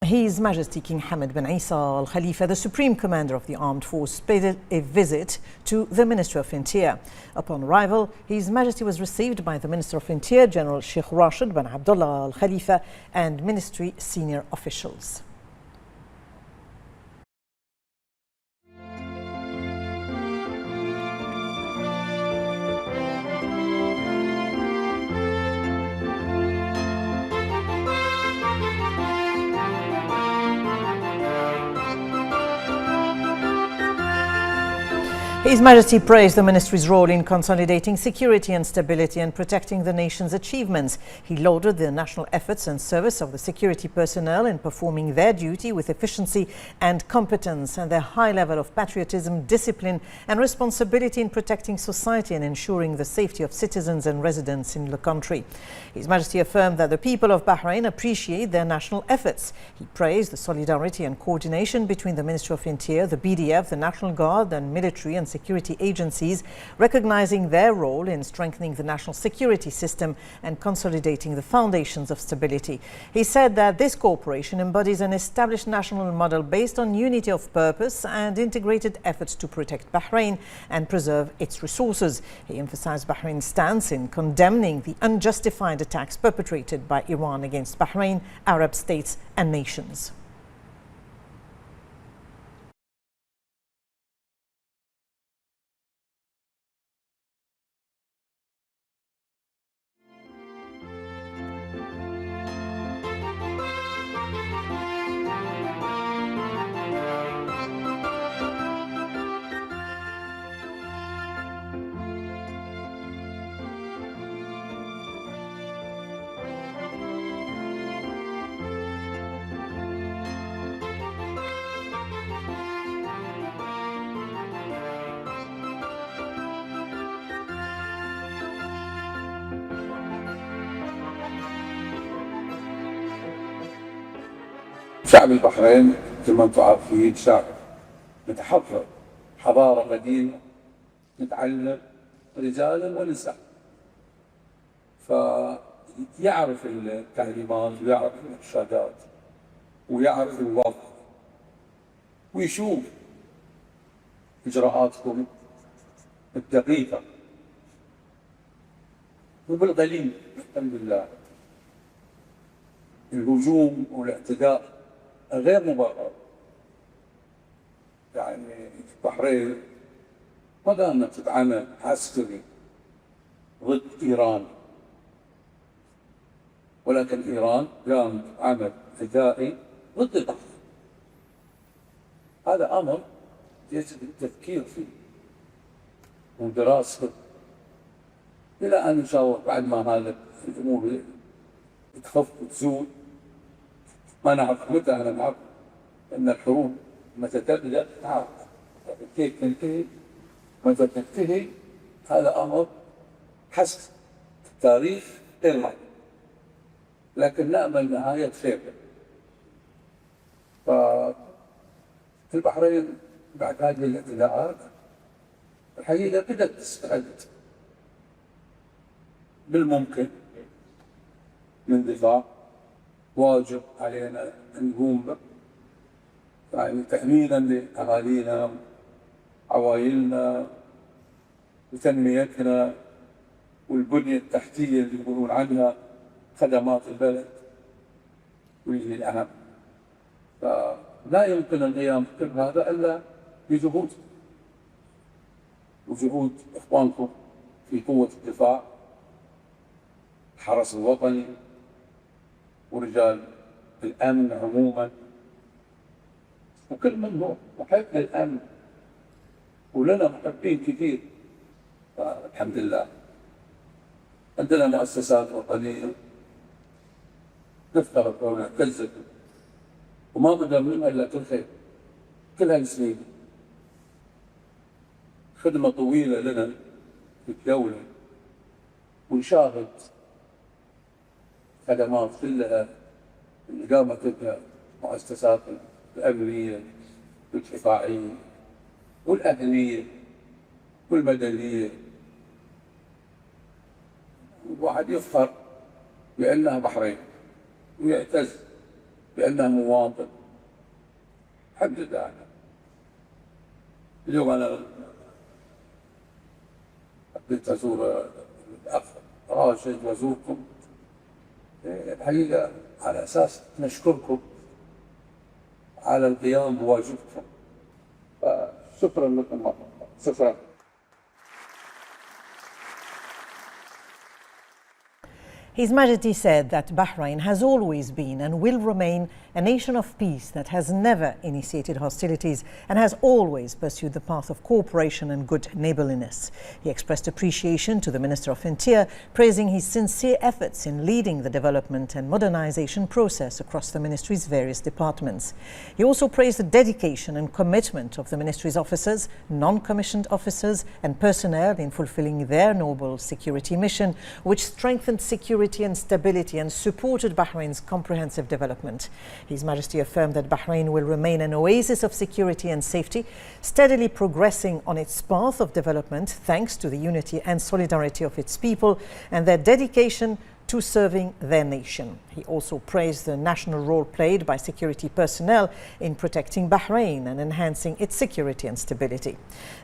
His Majesty King Hamad bin Isa Al Khalifa, the Supreme Commander of the Armed Force, paid a visit to the Ministry of Interior. Upon arrival, His Majesty was received by the Minister of Interior, General Sheikh Rashid bin Abdullah Al Khalifa, and ministry senior officials. His Majesty praised the ministry's role in consolidating security and stability and protecting the nation's achievements. He lauded the national efforts and service of the security personnel in performing their duty with efficiency and competence, and their high level of patriotism, discipline and responsibility in protecting society and ensuring the safety of citizens and residents in the country. His Majesty affirmed that the people of Bahrain appreciate their national efforts. He praised the solidarity and coordination between the Ministry of Interior, the BDF, the National Guard and military and security agencies, recognizing their role in strengthening the national security system and consolidating the foundations of stability. He said that this cooperation embodies an established national model based on unity of purpose and integrated efforts to protect Bahrain and preserve its resources. He emphasized Bahrain's stance in condemning the unjustified attacks perpetrated by Iran against Bahrain, Arab states and nations. شعب البحرين مثل ما انتم عارفين شعب متحضر، حضارة قديمة، متعلم رجالا ونساء، فيعرف التعليمات ويعرف الإرشادات ويعرف الوضع ويشوف إجراءاتكم الدقيقة وبالقليل. الحمد لله الهجوم والاعتداء غير مبرر. يعني البحرين ما قامت بعمل عسكري ضد إيران، ولكن إيران قامت بعمل فدائي ضد البحرين. هذا أمر يجب التفكير فيه ودراسته إلى أن نشاور بعد ما هذا الأمور تخف وتزول. ما نعرف متى، أنا نعرف أن الحروب متى تبدأ نعرف كيف تنتهي، متى تنتهي هذا أمر حسب التاريخ غير معلوم، لكن نأمل نهاية خير. فالبحرين بعد هذه الاعتداءات الحقيقة بدأت تستعد بالممكن من دفاع. واجب علينا أن نقوم به، يعني تأمينا لأهالينا وعوائلنا وتنميتنا والبنية التحتية اللي يقولون عنها خدمات البلد، ويجي الأهم. فلا يمكن القيام بكل هذا إلا بجهود وجهود إخوانكم في قوة الدفاع، الحرس الوطني ورجال الأمن عموما، وكل من هو محب للأمن، ولنا محبين كثير. الحمد لله عندنا مؤسسات وطنية نفتخر بها ونعتز بها، وما بدا منها إلا كل خير. كل هالسنين خدمة طويلة لنا في الدولة، ونشاهد خدمات كلها اللي قامت بها مؤسسات الأمنية والدفاعية والأهلية والمدنية. الواحد يفخر بأنها بحرين ويعتز بأنه مواطن حدد أنا. اليوم أنا حبيت أزور الأخ راشد وأزوركم الحقيقة على أساس نشكركم على القيام بواجبكم، فشكرا لكم مرة. شكرا. His Majesty said that Bahrain has always been and will remain a nation of peace that has never initiated hostilities and has always pursued the path of cooperation and good neighbourliness. He expressed appreciation to the Minister of Interior, praising his sincere efforts in leading the development and modernisation process across the ministry's various departments. He also praised the dedication and commitment of the ministry's officers, non-commissioned officers and personnel in fulfilling their noble security mission, which strengthened security and stability and supported Bahrain's comprehensive development. His Majesty affirmed that Bahrain will remain an oasis of security and safety, steadily progressing on its path of development thanks to the unity and solidarity of its people and their dedication to serving their nation. He also praised the national role played by security personnel in protecting Bahrain and enhancing its security and stability.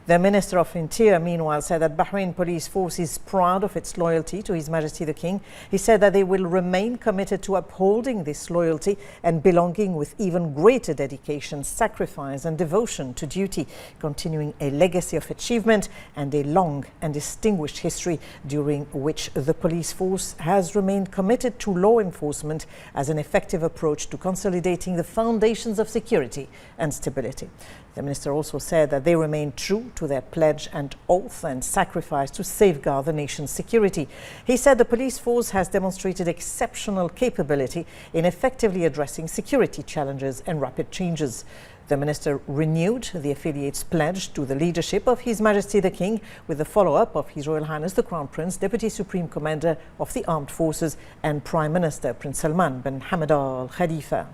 The Minister of Interior, meanwhile, said that Bahrain Police Force is proud of its loyalty to His Majesty the King. He said that they will remain committed to upholding this loyalty and belonging with even greater dedication, sacrifice and devotion to duty, continuing a legacy of achievement and a long and distinguished history during which the police force has remained committed to law enforcement as an effective approach to consolidating the foundations of security and stability. The minister also said that they remain true to their pledge and oath and sacrifice to safeguard the nation's security. He said the police force has demonstrated exceptional capability in effectively addressing security challenges and rapid changes. The minister renewed the affiliate's pledge to the leadership of His Majesty the King with the follow-up of His Royal Highness the Crown Prince, Deputy Supreme Commander of the Armed Forces and Prime Minister Prince Salman bin Hamad Al Khalifa.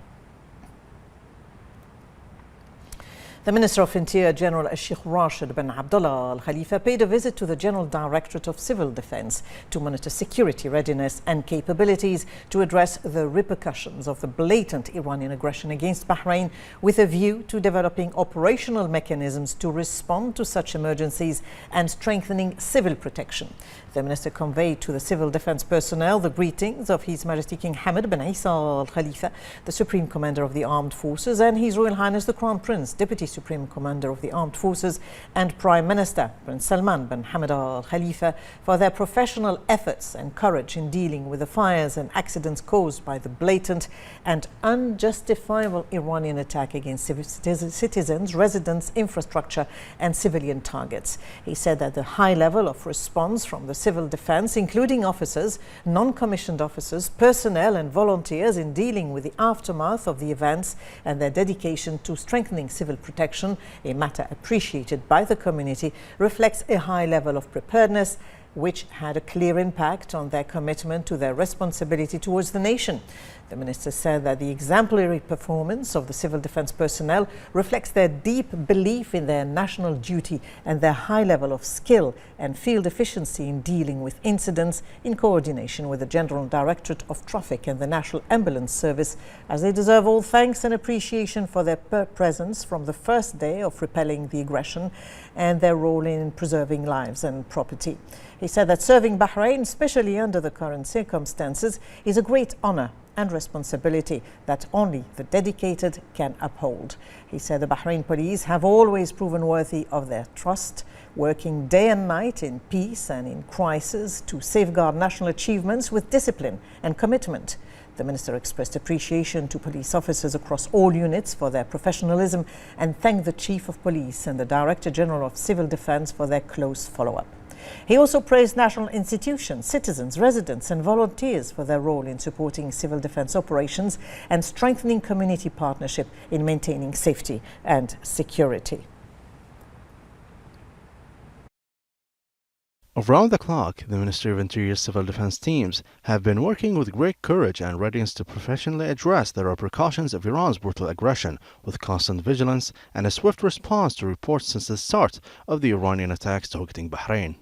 The Minister of Interior, General Sheikh Rashid bin Abdullah Al Khalifa, paid a visit to the General Directorate of Civil Defence to monitor security readiness and capabilities to address the repercussions of the blatant Iranian aggression against Bahrain, with a view to developing operational mechanisms to respond to such emergencies and strengthening civil protection. The minister conveyed to the civil defence personnel the greetings of His Majesty King Hamad bin Isa Al Khalifa, the Supreme Commander of the Armed Forces, and His Royal Highness the Crown Prince, Deputy Supreme Commander of the Armed Forces, and Prime Minister Prince Salman bin Hamad Al Khalifa for their professional efforts and courage in dealing with the fires and accidents caused by the blatant and unjustifiable Iranian attack against citizens, residents, infrastructure and civilian targets. He said that the high level of response from the civil defence, including officers, non-commissioned officers, personnel and volunteers in dealing with the aftermath of the events and their dedication to strengthening civil protection, a matter appreciated by the community, reflects a high level of preparedness which had a clear impact on their commitment to their responsibility towards the nation. The minister said that the exemplary performance of the civil defence personnel reflects their deep belief in their national duty and their high level of skill and field efficiency in dealing with incidents in coordination with the General Directorate of Traffic and the National Ambulance Service, as they deserve all thanks and appreciation for their presence from the first day of repelling the aggression and their role in preserving lives and property. He said that serving Bahrain, especially under the current circumstances, is a great honour and responsibility that only the dedicated can uphold. He said the Bahrain police have always proven worthy of their trust, working day and night in peace and in crisis to safeguard national achievements with discipline and commitment. The minister expressed appreciation to police officers across all units for their professionalism and thanked the Chief of Police and the Director General of Civil Defence for their close follow-up. He also praised national institutions, citizens, residents and volunteers for their role in supporting civil defence operations and strengthening community partnership in maintaining safety and security. Around the clock, the Ministry of Interior's civil defence teams have been working with great courage and readiness to professionally address the repercussions of Iran's brutal aggression, with constant vigilance and a swift response to reports since the start of the Iranian attacks targeting Bahrain.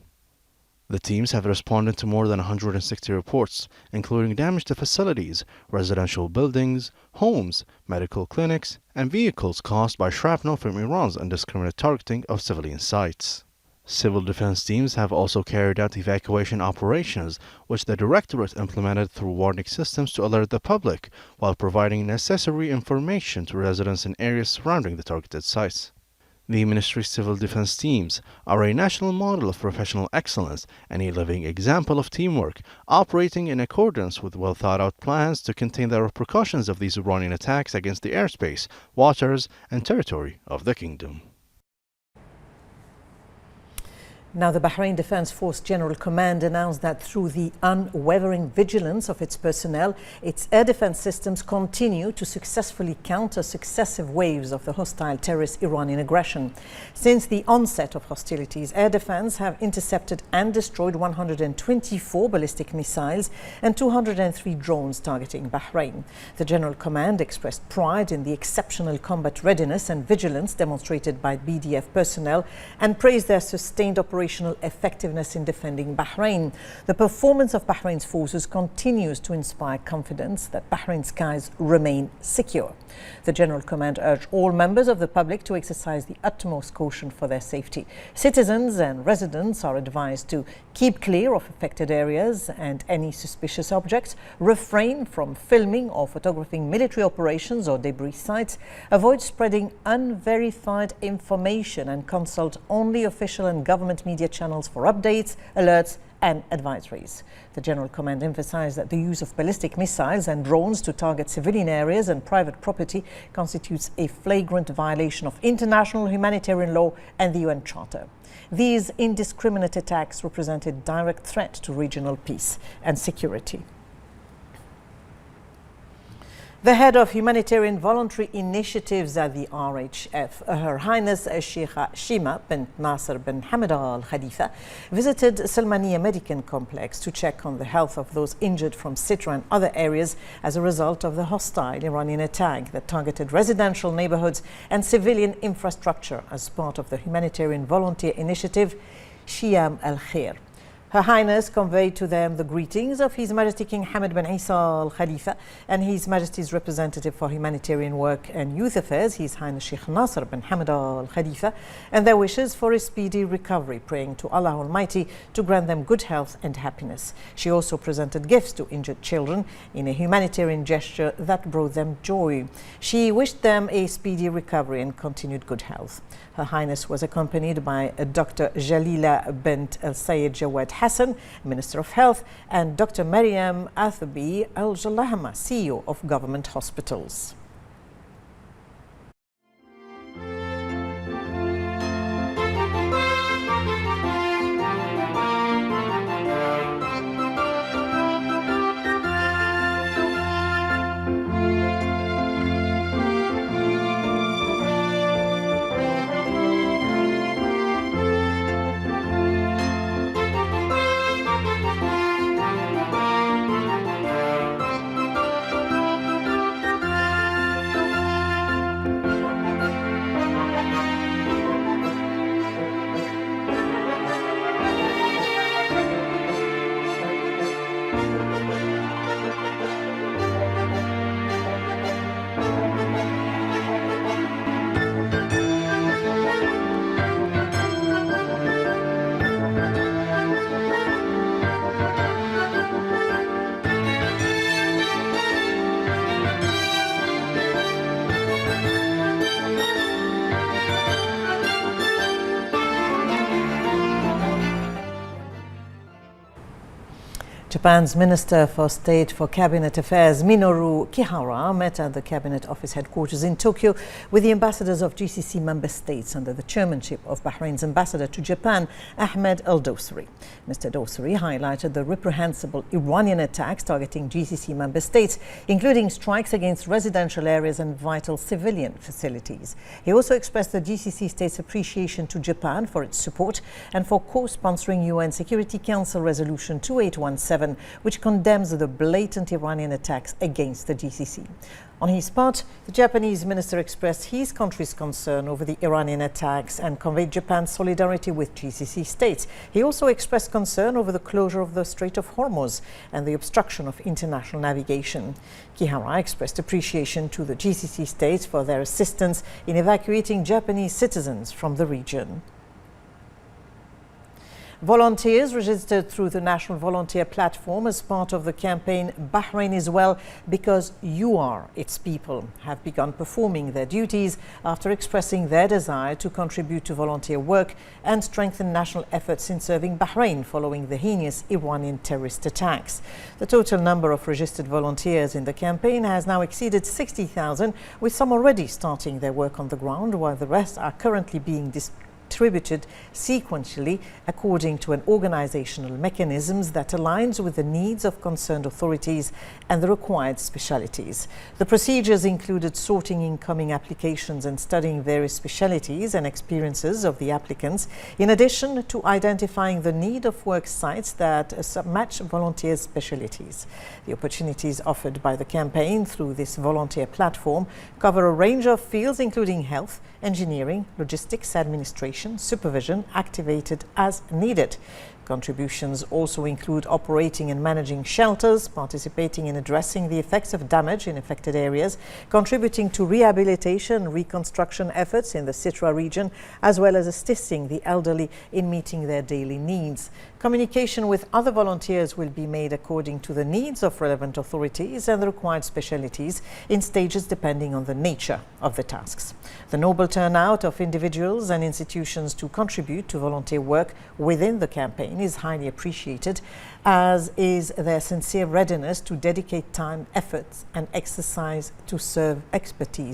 The teams have responded to more than 160 reports, including damage to facilities, residential buildings, homes, medical clinics, and vehicles caused by shrapnel from Iran's indiscriminate targeting of civilian sites. Civil defense teams have also carried out evacuation operations, which the Directorate implemented through warning systems to alert the public, while providing necessary information to residents in areas surrounding the targeted sites. The Ministry's civil defense teams are a national model of professional excellence and a living example of teamwork, operating in accordance with well-thought-out plans to contain the repercussions of these Iranian attacks against the airspace, waters, and territory of the kingdom. Now, the Bahrain Defense Force General Command announced that through the unwavering vigilance of its personnel, its air defense systems continue to successfully counter successive waves of the hostile terrorist Iranian aggression. Since the onset of hostilities, air defense have intercepted and destroyed 124 ballistic missiles and 203 drones targeting Bahrain. The General Command expressed pride in the exceptional combat readiness and vigilance demonstrated by BDF personnel and praised their sustained operational effectiveness in defending Bahrain. The performance of Bahrain's forces continues to inspire confidence that Bahrain's skies remain secure. The General Command urged all members of the public to exercise the utmost caution for their safety. Citizens and residents are advised to keep clear of affected areas and any suspicious objects, refrain from filming or photographing military operations or debris sites, avoid spreading unverified information, and consult only official and government media channels for updates, alerts, and advisories. The General Command emphasized that the use of ballistic missiles and drones to target civilian areas and private property constitutes a flagrant violation of international humanitarian law and the UN Charter. These indiscriminate attacks represent a direct threat to regional peace and security. The head of Humanitarian Voluntary Initiatives at the RHF, Her Highness Sheikha Shima bint Nasser bin Hamad Al Khalifa, visited Salmaniya Medical Complex to check on the health of those injured from Sitra and other areas as a result of the hostile Iranian attack that targeted residential neighborhoods and civilian infrastructure as part of the Humanitarian Volunteer Initiative Shiyam Al Khair. Her Highness conveyed to them the greetings of His Majesty King Hamad bin Isa Al Khalifa and His Majesty's representative for humanitarian work and youth affairs, His Highness Sheikh Nasser bin Hamad Al Khalifa, and their wishes for a speedy recovery, praying to Allah Almighty to grant them good health and happiness. She also presented gifts to injured children in a humanitarian gesture that brought them joy. She wished them a speedy recovery and continued good health. Her Highness was accompanied by Dr. Jalila bint Al Sayyid Jawad Hassan, Minister of Health, and Dr. Maryam Athabi Al Jalahma, CEO of Government Hospitals. Japan's Minister for State for Cabinet Affairs Minoru Kihara met at the Cabinet Office headquarters in Tokyo with the ambassadors of GCC member states under the chairmanship of Bahrain's ambassador to Japan, Ahmed Al-Dosari. Mr. Dosari highlighted the reprehensible Iranian attacks targeting GCC member states, including strikes against residential areas and vital civilian facilities. He also expressed the GCC states' appreciation to Japan for its support and for co-sponsoring UN Security Council Resolution 2817 11, which condemns the blatant Iranian attacks against the GCC. On his part, the Japanese minister expressed his country's concern over the Iranian attacks and conveyed Japan's solidarity with GCC states. He also expressed concern over the closure of the Strait of Hormuz and the obstruction of international navigation. Kihara expressed appreciation to the GCC states for their assistance in evacuating Japanese citizens from the region. Volunteers registered through the National Volunteer Platform as part of the campaign Bahrain is Well Because You Are Its People have begun performing their duties after expressing their desire to contribute to volunteer work and strengthen national efforts in serving Bahrain following the heinous Iranian terrorist attacks. The total number of registered volunteers in the campaign has now exceeded 60,000, with some already starting their work on the ground, while the rest are currently being distributed sequentially according to an organizational mechanisms that aligns with the needs of concerned authorities and the required specialities. The procedures included sorting incoming applications and studying various specialities and experiences of the applicants, in addition to identifying the need of work sites that match volunteers' specialities. The opportunities offered by the campaign through this volunteer platform cover a range of fields including health, engineering, logistics, administration, supervision, activated as needed. Contributions also include operating and managing shelters, participating in addressing the effects of damage in affected areas, contributing to rehabilitation and reconstruction efforts in the Sitra region, as well as assisting the elderly in meeting their daily needs. Communication with other volunteers will be made according to the needs of relevant authorities and the required specialities in stages depending on the nature of the tasks. The noble turnout of individuals and institutions to contribute to volunteer work within the campaign is highly appreciated, as is their sincere readiness to dedicate time, efforts and expertise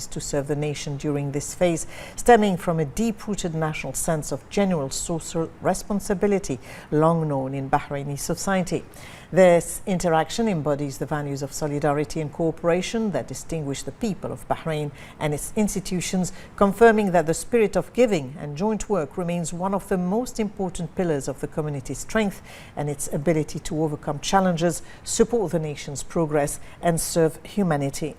to serve the nation during this phase, stemming from a deep-rooted national sense of general social responsibility long known in Bahraini society. This interaction embodies the values of solidarity and cooperation that distinguish the people of Bahrain and its institutions, confirming that the spirit of giving and joint work remains one of the most important pillars of the community's strength and its ability to overcome challenges, support the nation's progress and serve humanity.